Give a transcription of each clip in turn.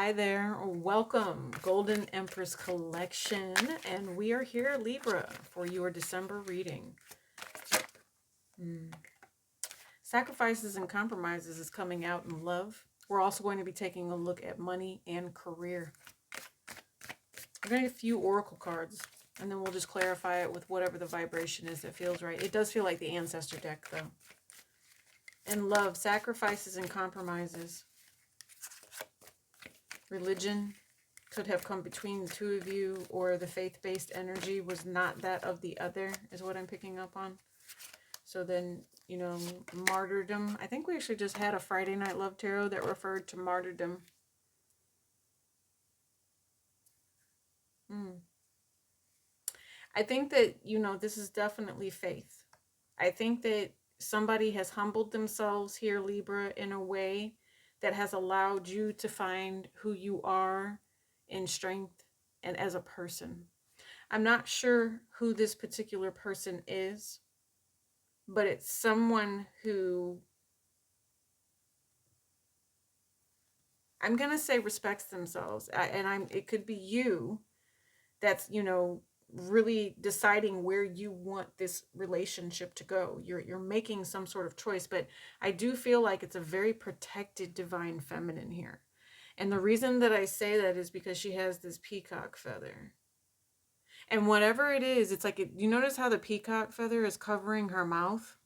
Hi there, welcome Golden Empress Collection, and we are here, Libra, for your December reading. Sacrifices and Compromises is coming out in love. We're also going to be taking a look at money and career. I'm going to get a few oracle cards, and then we'll just clarify it with whatever the vibration is that feels right. It does feel like the ancestor deck, though. In love, sacrifices and compromises. Religion could have come between the two of you, or the faith-based energy was not that of the other, is what I'm picking up on. So then, you know, martyrdom. I think we actually just had a Friday Night Love Tarot that referred to martyrdom. I think that, you know, this is definitely faith. I think that somebody has humbled themselves here, Libra, in a way that has allowed you to find who you are in strength and as a person. I'm not sure who this particular person is, but it's someone who, I'm going to say, respects themselves. It could be you that's, you know, really deciding where you want this relationship to go. You're making some sort of choice, but I do feel like it's a very protected divine feminine here. And the reason that I say that is because she has this peacock feather. And whatever it is, it's like, you notice how the peacock feather is covering her mouth?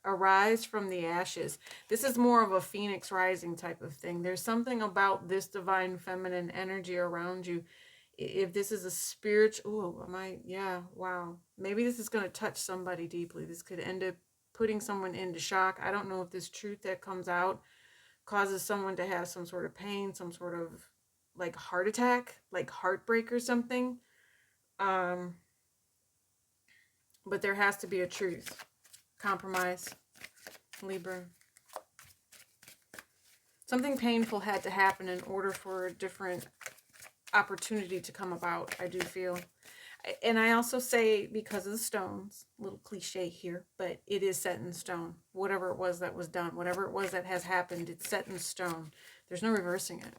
Arise from the ashes. This is more of a phoenix rising type of thing. There's something about this divine feminine energy around you. If this is a spiritual, yeah, wow. Maybe this is going to touch somebody deeply. This could end up putting someone into shock. I don't know if this truth that comes out causes someone to have some sort of pain, some sort of like heart attack, like heartbreak or something. But there has to be a truth. Compromise, Libra. Something painful had to happen in order for a different opportunity to come about, I do feel. And I also say, because of the stones, a little cliche here, but it is set in stone. Whatever it was that was done, whatever it was that has happened, it's set in stone. There's no reversing it,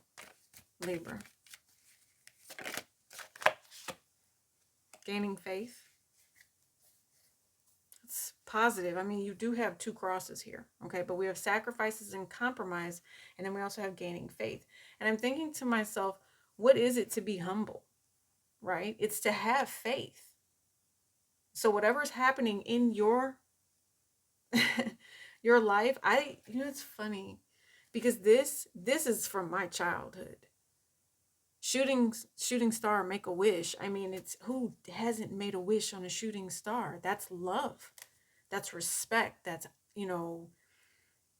Libra. Gaining faith. It's positive. I mean, you do have two crosses here, okay? But we have sacrifices and compromise, and then we also have gaining faith. And I'm thinking to myself, what is it to be humble, right? It's to have faith. So whatever's happening in your your life, you know, it's funny because this is from my childhood. Shooting star, make a wish. I mean, it's, who hasn't made a wish on a shooting star? That's love. That's respect. That's, you know,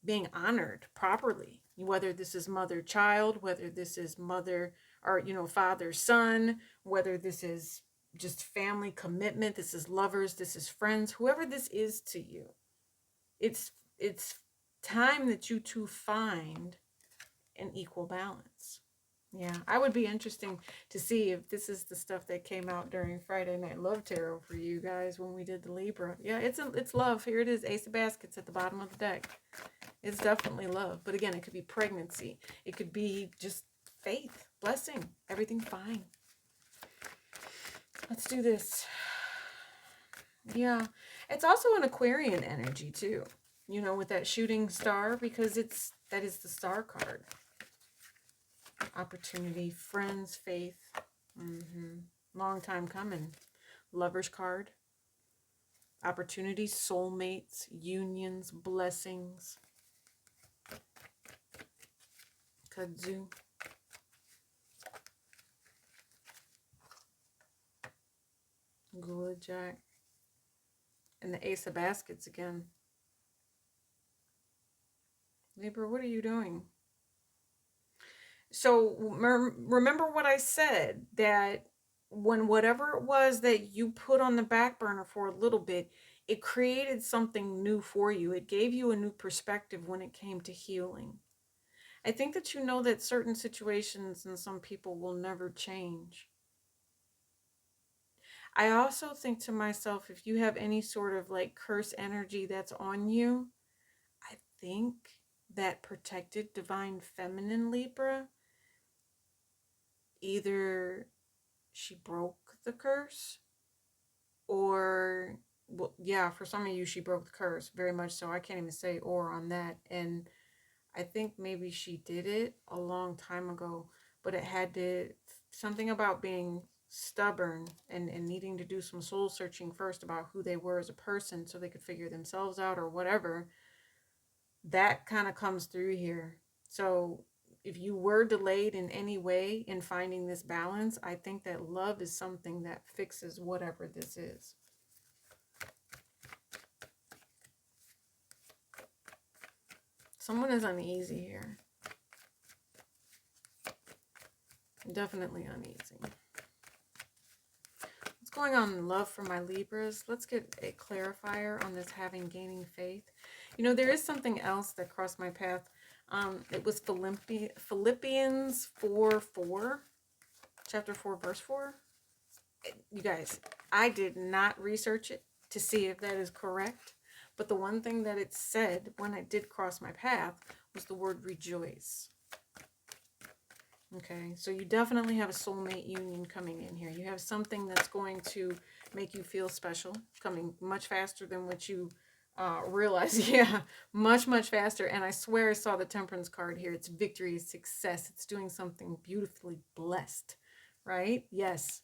being honored properly. Whether this is mother-child, whether this is mother or, you know, father-son, whether this is just family commitment, this is lovers, this is friends, whoever this is to you. It's time that you two find an equal balance. Yeah, I would be interesting to see if this is the stuff that came out during Friday Night Love Tarot for you guys when we did the Libra. Yeah, it's love. Here it is, Ace of Baskets at the bottom of the deck. It's definitely love. But again, it could be pregnancy. It could be just faith, blessing, everything fine. Let's do this. Yeah, it's also an Aquarian energy too. You know, with that shooting star, because that is the star card. Opportunity, friends, faith. Long time coming. Lover's card. Opportunities, soulmates, unions, blessings. Kudzu. Gula Jack. And the Ace of Baskets again. Libra, what are you doing? So remember what I said, that when whatever it was that you put on the back burner for a little bit, it created something new for you. It gave you a new perspective when it came to healing. I think that you know that certain situations and some people will never change. I also think to myself, if you have any sort of like curse energy that's on you, I think that protected divine feminine Libra, either she broke the curse, or, well, yeah, for some of you, she broke the curse, very much so. I can't even say or on that. And I think maybe she did it a long time ago, but it had to, something about being stubborn and needing to do some soul searching first about who they were as a person so they could figure themselves out or whatever. That kind of comes through here. So if you were delayed in any way in finding this balance, I think that love is something that fixes whatever this is. Someone is uneasy here. Definitely uneasy. What's going on in love for my Libras? Let's get a clarifier on this gaining faith. You know, there is something else that crossed my path. It was Philippians 4:4, chapter 4, verse 4. You guys, I did not research it to see if that is correct. But the one thing that it said when it did cross my path was the word rejoice. Okay, so you definitely have a soulmate union coming in here. You have something that's going to make you feel special, coming much faster than what you realize. Yeah, much faster. And I swear I saw the Temperance card here. It's victory, it's success. It's doing something beautifully blessed, right? Yes.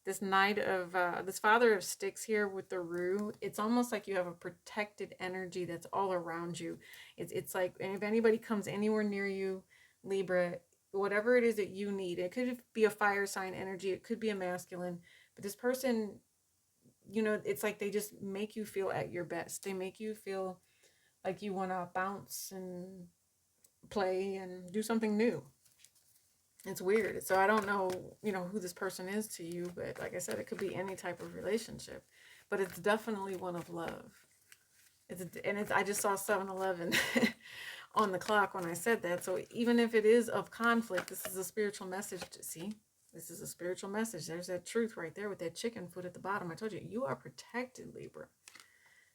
This Knight of, this Father of Sticks here with the Rue, it's almost like you have a protected energy that's all around you. It's like, and if anybody comes anywhere near you, Libra, whatever it is that you need, it could be a fire sign energy, it could be a masculine, but this person, you know, it's like they just make you feel at your best. They make you feel like you want to bounce and play and do something new. It's weird. So I don't know, you know, who this person is to you, but like I said, it could be any type of relationship, but it's definitely one of love. I just saw 7-Eleven on the clock when I said that. So even if it is of conflict, this is a spiritual message. See, this is a spiritual message. There's that truth right there with that chicken foot at the bottom. I told you, you are protected, Libra.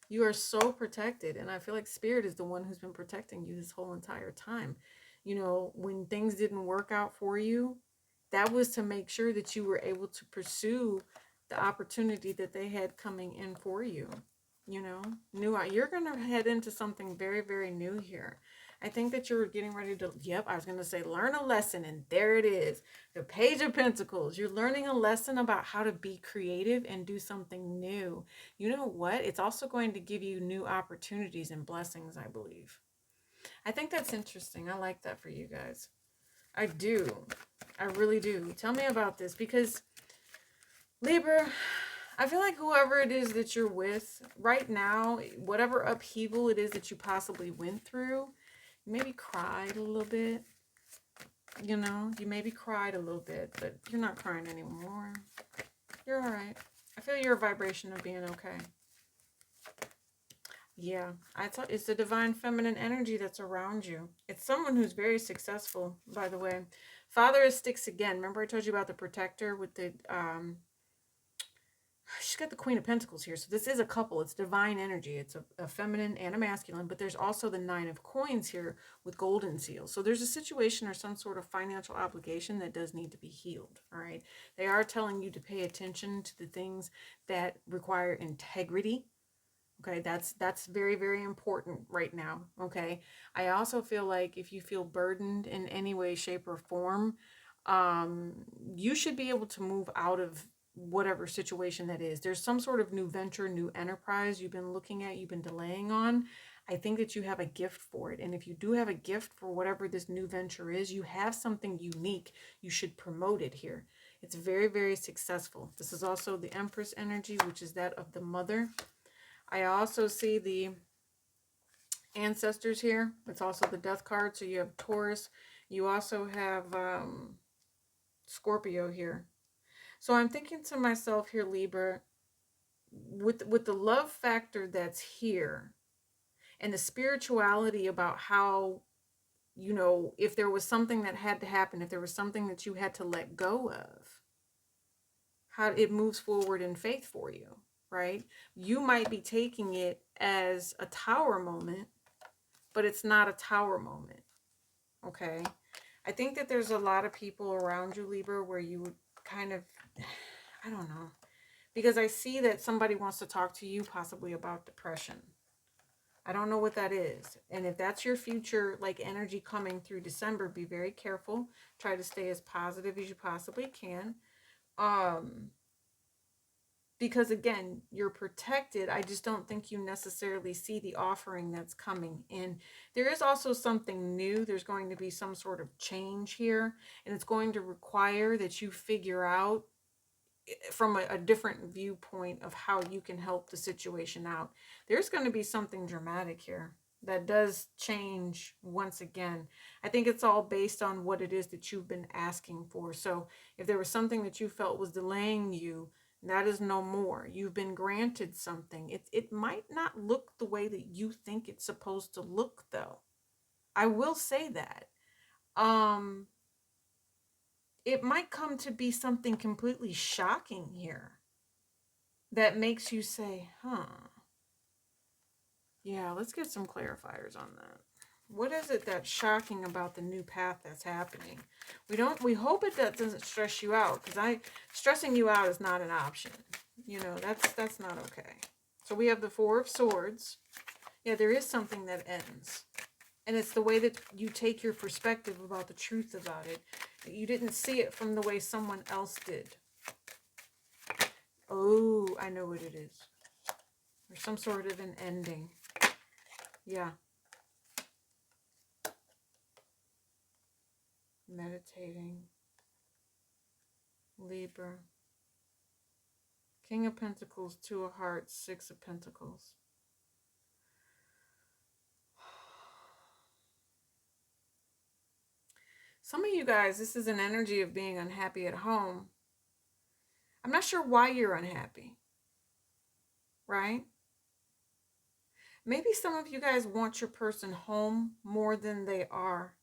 You are so protected. And I feel like Spirit is the one who's been protecting you this whole entire time. You know, when things didn't work out for you, that was to make sure that you were able to pursue the opportunity that they had coming in for you. You know, you're going to head into something very, very new here. I think that you're getting ready to, I was going to say learn a lesson, and there it is. The Page of Pentacles. You're learning a lesson about how to be creative and do something new. You know what? It's also going to give you new opportunities and blessings, I believe. I think that's interesting. I like that for you guys. I do. I really do. Tell me about this, because Libra, I feel like whoever it is that you're with right now, whatever upheaval it is that you possibly went through, you maybe cried a little bit. You know, you maybe cried a little bit, but you're not crying anymore. You're all right. I feel you're a vibration of being okay. Yeah, I thought it's the divine feminine energy that's around you. It's someone who's very successful, by the way. Father of Sticks again. Remember I told you about the protector with the, she's got the Queen of Pentacles here. So this is a couple. It's divine energy. It's a feminine and a masculine, but there's also the 9 of Coins here with golden seals. So there's a situation or some sort of financial obligation that does need to be healed, all right? They are telling you to pay attention to the things that require integrity. Okay, that's very, very important right now, okay? I also feel like if you feel burdened in any way, shape, or form, you should be able to move out of whatever situation that is. There's some sort of new venture, new enterprise you've been looking at, you've been delaying on. I think that you have a gift for it. And if you do have a gift for whatever this new venture is, you have something unique. You should promote it here. It's very, very successful. This is also the Empress energy, which is that of the mother. I also see the ancestors here. It's also the death card. So you have Taurus. You also have Scorpio here. So I'm thinking to myself here, Libra, with the love factor that's here and the spirituality about how, you know, if there was something that had to happen, if there was something that you had to let go of, how it moves forward in faith for you. Right? You might be taking it as a tower moment, but it's not a tower moment. Okay. I think that there's a lot of people around you, Libra, where you would kind of, I don't know, because I see that somebody wants to talk to you possibly about depression. I don't know what that is. And if that's your future, like energy coming through December, be very careful. Try to stay as positive as you possibly can. Because again, you're protected. I just don't think you necessarily see the offering that's coming in. There is also something new. There's going to be some sort of change here, and it's going to require that you figure out from a different viewpoint of how you can help the situation out. There's going to be something dramatic here that does change once again. I think it's all based on what it is that you've been asking for. So if there was something that you felt was delaying you, that is no more. You've been granted something. It might not look the way that you think it's supposed to look, though. I will say that. It might come to be something completely shocking here that makes you say, huh. Yeah, let's get some clarifiers on that. What is it that's shocking about the new path that's happening? We hope it doesn't stress you out, because stressing you out is not an option. You know, that's not okay. So we have the Four of Swords. Yeah, there is something that ends. And it's the way that you take your perspective about the truth about it. You didn't see it from the way someone else did. Oh, I know what it is. There's some sort of an ending. Yeah. Meditating. Libra. King of Pentacles, Two of Hearts, Six of Pentacles. Some of you guys, this is an energy of being unhappy at home. I'm not sure why you're unhappy, right? Maybe some of you guys want your person home more than they are.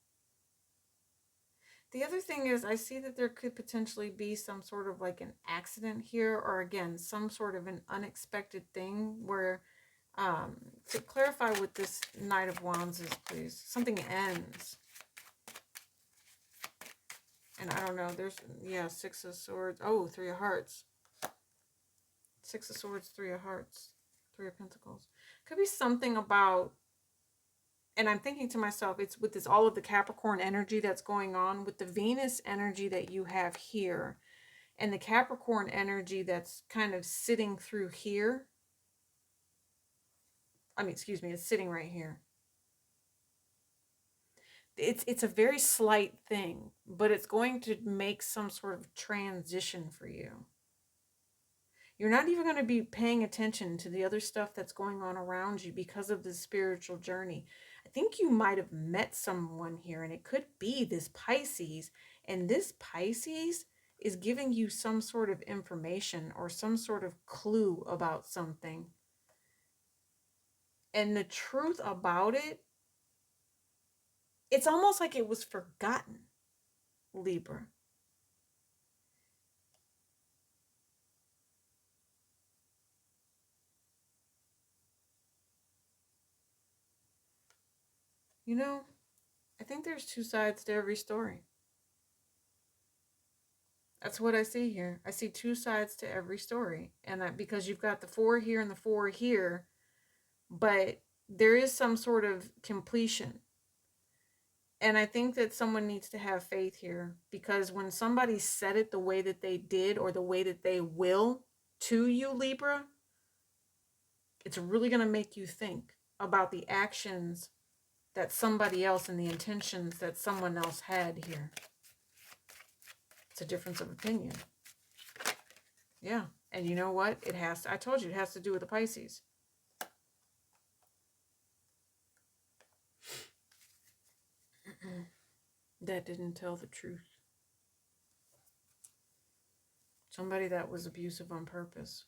The other thing is, I see that there could potentially be some sort of like an accident here, or again, some sort of an unexpected thing where, to clarify what this Knight of Wands is, please. Something ends. And I don't know, there's, yeah, Six of Swords. Oh, Three of Hearts. Six of Swords, Three of Hearts, Three of Pentacles. Could be something about, and I'm thinking to myself, it's with this, all of the Capricorn energy that's going on, with the Venus energy that you have here, and the Capricorn energy that's kind of sitting through here. I mean, excuse me, it's sitting right here. It's a very slight thing, but it's going to make some sort of transition for you. You're not even going to be paying attention to the other stuff that's going on around you because of the spiritual journey. I think you might have met someone here, and it could be this Pisces, and this Pisces is giving you some sort of information or some sort of clue about something. And the truth about it, it's almost like it was forgotten, Libra. You know, I think there's two sides to every story. That's what I see here. I see two sides to every story. And because you've got the four here and the four here, but there is some sort of completion. And I think that someone needs to have faith here, because when somebody said it the way that they did, or the way that they will to you, Libra, it's really going to make you think about the actions that somebody else and the intentions that someone else had here. It's a difference of opinion. Yeah. And you know what? It has to, I told you, it has to do with the Pisces. That didn't tell the truth. Somebody that was abusive on purpose.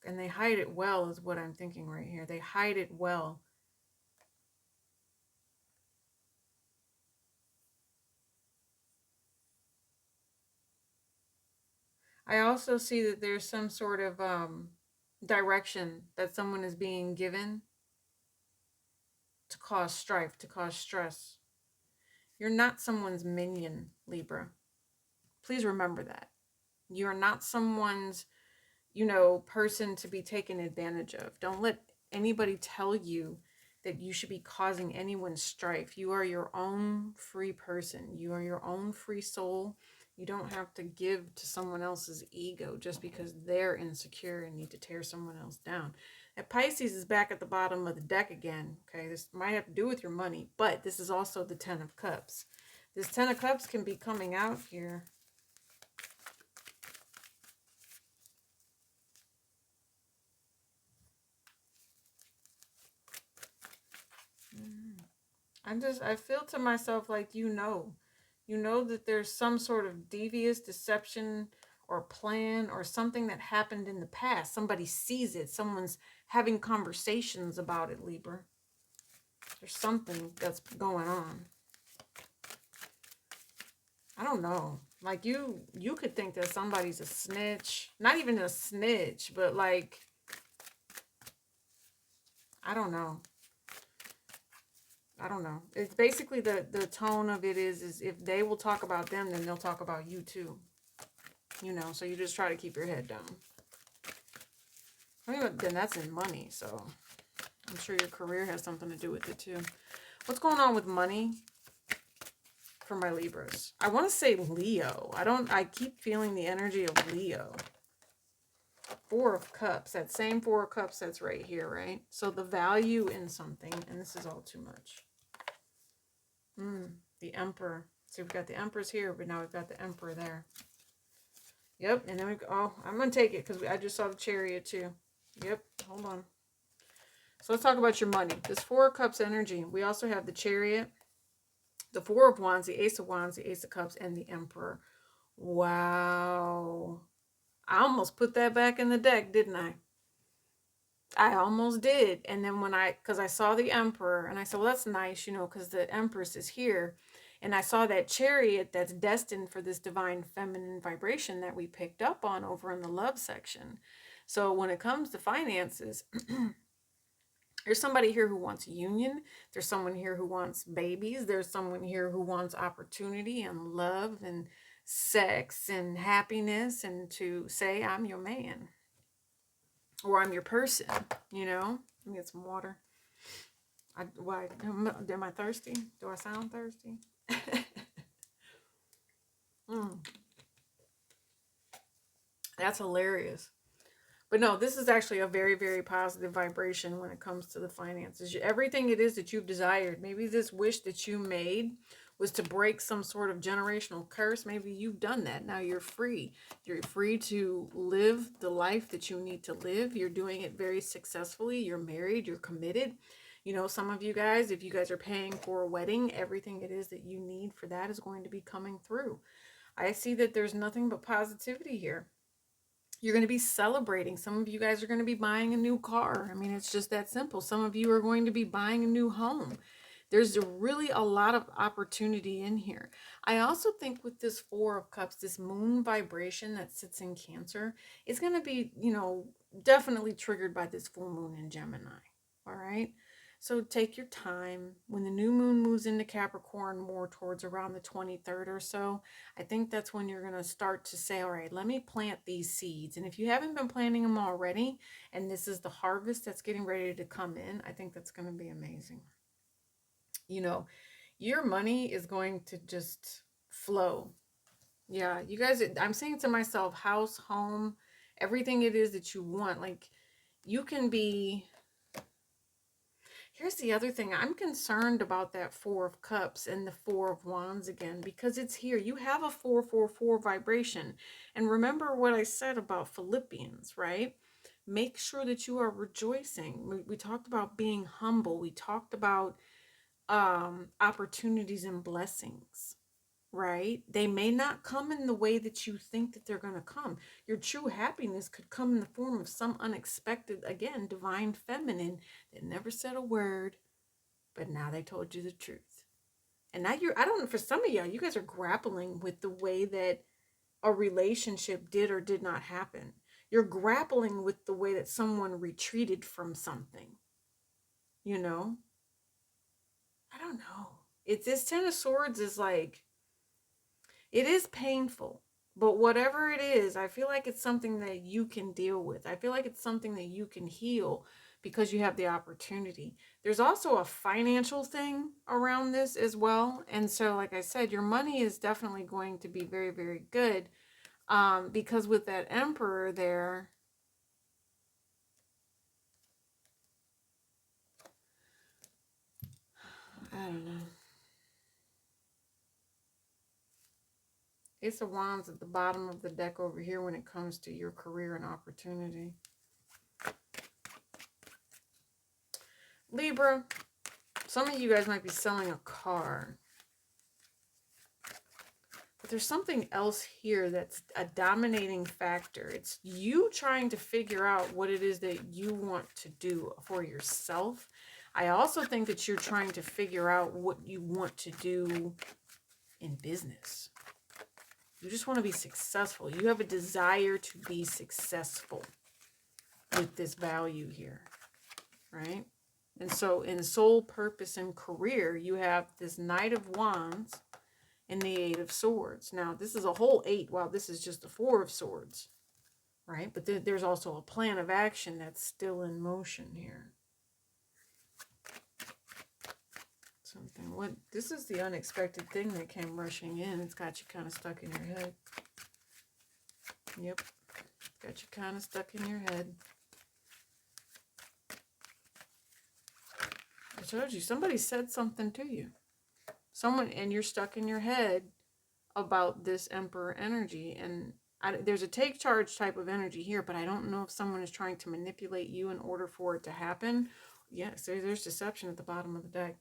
And they hide it well, is what I'm thinking right here. They hide it well. I also see that there's some sort of direction that someone is being given. to cause strife, to cause stress. You're not someone's minion, Libra. Please remember that. You're not someone's, person to be taken advantage of. Don't let anybody tell you that you should be causing anyone strife. You are your own free person. You are your own free soul. You don't have to give to someone else's ego just because they're insecure and need to tear someone else down. And Pisces is back at the bottom of the deck again. Okay, this might have to do with your money, but this is also the Ten of Cups. This Ten of Cups can be coming out here. I feel to myself like you know that there's some sort of devious deception or plan or something that happened in the past. Somebody sees it. Someone's having conversations about it, Libra. There's something that's going on. I don't know. Like you could think that somebody's a snitch. Not even a snitch, but like, I don't know. I don't know. It's basically the tone of it is if they will talk about them, then they'll talk about you too. So you just try to keep your head down. I mean, then that's in money, so I'm sure your career has something to do with it too. What's going on with money for my Libras? I want to say Leo. I keep feeling the energy of Leo. Four of Cups. That same Four of Cups that's right here, right? So the value in something, and this is all too much. The Emperor. So we've got the Empress here, but now we've got the Emperor there. Yep, and then I'm going to take it because I just saw the Chariot too. Yep, hold on. So let's talk about your money. This Four of Cups energy. We also have the Chariot, the Four of Wands, the Ace of Wands, the Ace of Cups, and the Emperor. Wow. I almost put that back in the deck, didn't I? I almost did. And then because I saw the Emperor, and I said, well, that's nice, because the Empress is here. And I saw that Chariot that's destined for this divine feminine vibration that we picked up on over in the love section. So when it comes to finances, there's somebody here who wants union. There's someone here who wants babies. There's someone here who wants opportunity and love and sex and happiness and to say, I'm your man. Or I'm your person, Let me get some water. Am I thirsty? Do I sound thirsty? That's hilarious. But no, this is actually a very, very positive vibration when it comes to the finances. Everything it is that you've desired, maybe this wish that you made was to break some sort of generational curse. Maybe you've done that. Now you're free. You're free to live the life that you need to live. You're doing it very successfully. You're married. You're committed. Some of you guys, if you guys are paying for a wedding, everything it is that you need for that is going to be coming through. I see that there's nothing but positivity here. You're going to be celebrating. Some of you guys are going to be buying a new car. I mean, it's just that simple. Some of you are going to be buying a new home. There's really a lot of opportunity in here. I also think with this Four of Cups, this moon vibration that sits in Cancer, is going to be, definitely triggered by this full moon in Gemini. All right. So take your time. When the new moon moves into Capricorn more towards around the 23rd or so, I think that's when you're going to start to say, all right, let me plant these seeds. And if you haven't been planting them already, and this is the harvest that's getting ready to come in, I think that's going to be amazing. Your money is going to just flow. Yeah, you guys, I'm saying to myself, house, home, everything it is that you want. Like, you can be... Here's the other thing. I'm concerned about that Four of Cups and the Four of Wands again, because it's here. You have a 444 vibration. And remember what I said about Philippians, right? Make sure that you are rejoicing. We talked about being humble. We talked about opportunities and blessings, right? They may not come in the way that you think that they're going to come. Your true happiness could come in the form of some unexpected, again, divine feminine that never said a word, but now they told you the truth. And now I don't know, for some of y'all, you guys are grappling with the way that a relationship did or did not happen. You're grappling with the way that someone retreated from something, I don't know. It's this Ten of Swords is like, it is painful, but whatever it is, I feel like it's something that you can deal with. I feel like it's something that you can heal because you have the opportunity. There's also a financial thing around this as well. And so, like I said, your money is definitely going to be very, very good. Because with that Emperor there, I don't know. Ace of Wands at the bottom of the deck over here when it comes to your career and opportunity. Libra, some of you guys might be selling a car. But there's something else here that's a dominating factor. It's you trying to figure out what it is that you want to do for yourself. I also think that you're trying to figure out what you want to do in business. You just want to be successful. You have a desire to be successful with this value here, right? And so in soul, purpose, and career, you have this Knight of Wands and the Eight of Swords. Now, this is a whole 8, while this is just a 4 of Swords, right? But there's also a plan of action that's still in motion here. Something. What? This is the unexpected thing that came rushing in. It's got you kind of stuck in your head. Yep. Got you kind of stuck in your head. I told you, somebody said something to you. Someone, and you're stuck in your head about this Emperor energy. And there's a take charge type of energy here, but I don't know if someone is trying to manipulate you in order for it to happen. Yes, there's deception at the bottom of the deck.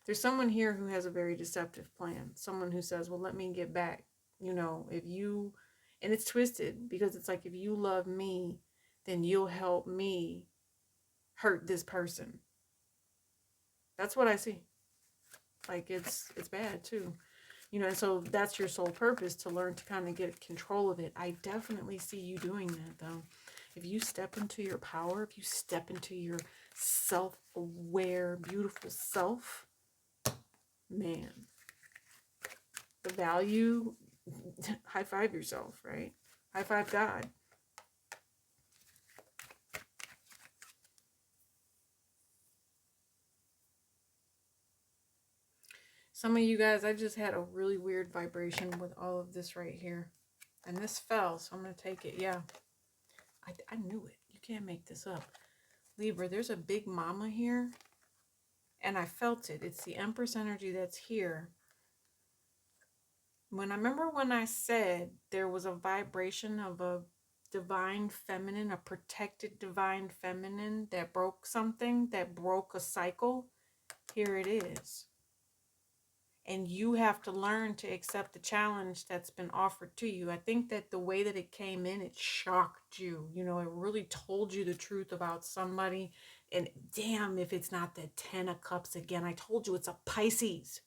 There's someone here who has a very deceptive plan. Someone who says, well, let me get back. You know, if you, and it's twisted because it's like, if you love me, then you'll help me hurt this person. That's what I see. Like, it's bad too. You know, and so that's your sole purpose, to learn to kind of get control of it. I definitely see you doing that, though. If you step into your power, if you step into your self-aware, beautiful self, man, the value, high five yourself, right? High five God. Some of you guys, I just had a really weird vibration with all of this right here. And this fell, so I'm going to take it. Yeah, I knew it. You can't make this up. Libra, there's a big mama here. And I felt it. It's the Empress energy that's here. I remember when I said there was a vibration of a divine feminine, a protected divine feminine that broke something, that broke a cycle, here it is. And you have to learn to accept the challenge that's been offered to you. I think that the way that it came in, it shocked you. You know, it really told you the truth about somebody. And damn, if it's not the 10 of Cups again. I told you it's a Pisces.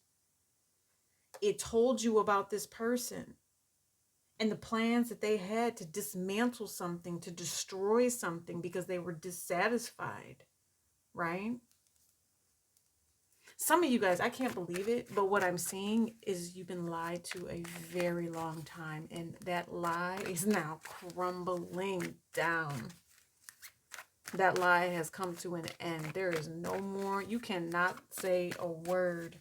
It told you about this person and the plans that they had to dismantle something, to destroy something because they were dissatisfied, right? Some of you guys, I can't believe it, but what I'm seeing is you've been lied to a very long time, and that lie is now crumbling down. That lie has come to an end. There is no more. You cannot say a word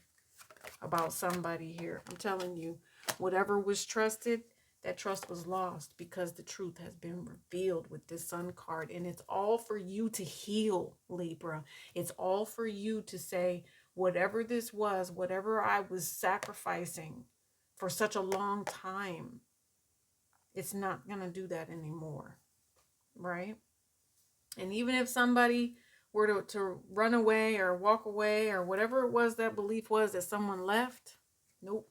about somebody here. I'm telling you, whatever was trusted, that trust was lost because the truth has been revealed with this Sun card. And it's all for you to heal, Libra. It's all for you to say, whatever this was, whatever I was sacrificing for such a long time, it's not going to do that anymore, right? And even if somebody were to run away or walk away or whatever it was that belief was that someone left, nope.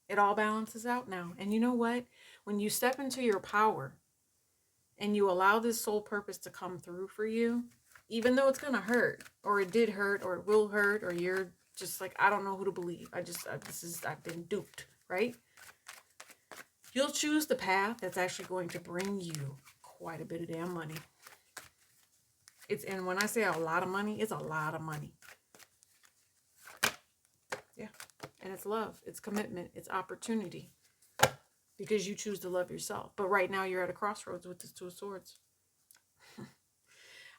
It all balances out now. And you know what? When you step into your power and you allow this soul purpose to come through for you, even though it's going to hurt, or it did hurt, or it will hurt, or you're just like, I don't know who to believe. I've been duped, right? You'll choose the path that's actually going to bring you quite a bit of damn money. And when I say a lot of money, it's a lot of money. And it's love, it's commitment, it's opportunity. Because you choose to love yourself. But right now you're at a crossroads with this Two of Swords.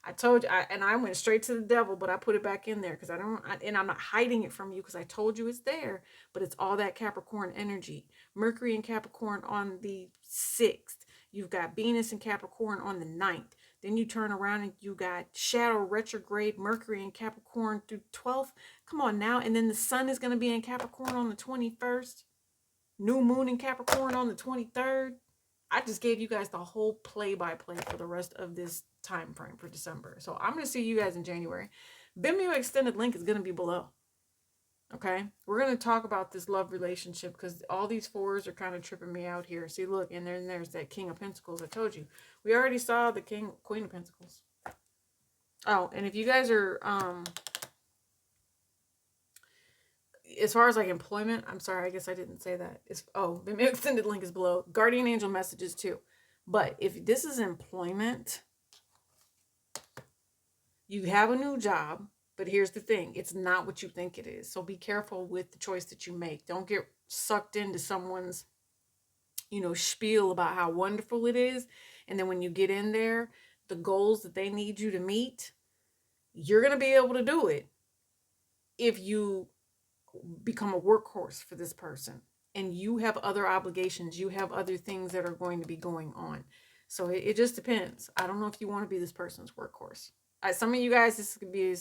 I told you, and I went straight to the devil, but I put it back in there because and I'm not hiding it from you because I told you it's there, but it's all that Capricorn energy. Mercury in Capricorn on the 6th. You've got Venus in Capricorn on the 9th. Then you turn around and you got shadow retrograde Mercury in Capricorn through 12th. Come on now. And then the sun is going to be in Capricorn on the 21st. New moon in Capricorn on the 23rd. I just gave you guys the whole play-by-play for the rest of this time frame for December. So I'm going to see you guys in January. Vimeo extended link is going to be below. Okay? We're going to talk about this love relationship because all these fours are kind of tripping me out here. See, look, and then there's that King of Pentacles I told you. We already saw the Queen of Pentacles. Oh, and if you guys are... as far as like employment, I'm sorry, I guess I didn't say that. The extended link is below. Guardian angel messages too. But if this is employment, you have a new job, but here's the thing. It's not what you think it is. So be careful with the choice that you make. Don't get sucked into someone's, spiel about how wonderful it is. And then when you get in there, the goals that they need you to meet, you're going to be able to do it if you become a workhorse for this person and you have other obligations, you have other things that are going to be going on. So it just depends. I don't know if you want to be this person's workhorse. Some of you guys, this could be,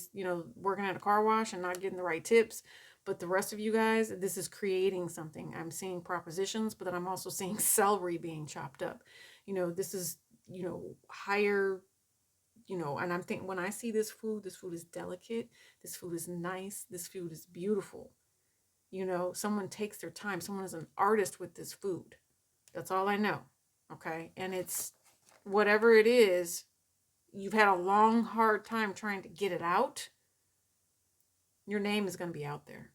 working at a car wash and not getting the right tips, but the rest of you guys, this is creating something. I'm seeing propositions, but then I'm also seeing celery being chopped up. This is, higher, and I'm thinking when I see this food is delicate, this food is nice, this food is beautiful. Someone takes their time. Someone is an artist with this food. That's all I know. Okay. And it's whatever it is, you've had a long, hard time trying to get it out. Your name is going to be out there.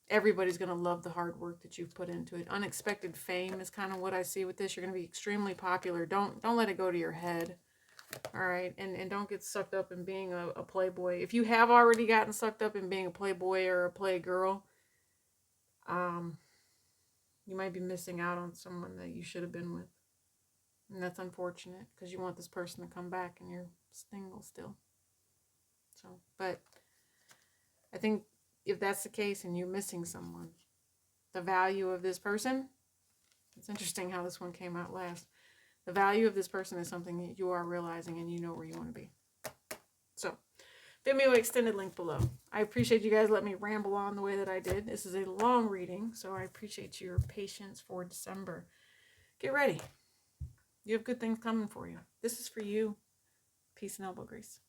Everybody's going to love the hard work that you've put into it. Unexpected fame is kind of what I see with this. You're going to be extremely popular. Don't let it go to your head. All right. And don't get sucked up in being a playboy. If you have already gotten sucked up in being a playboy or a playgirl, you might be missing out on someone that you should have been with. And that's unfortunate because you want this person to come back and you're single still. So, but I think if that's the case and you're missing someone, the value of this person, it's interesting how this one came out last. The value of this person is something that you are realizing and you know where you want to be. So, Vimeo extended link below. I appreciate you guys letting me ramble on the way that I did. This is a long reading, so I appreciate your patience for December. Get ready. You have good things coming for you. This is for you. Peace and elbow grease.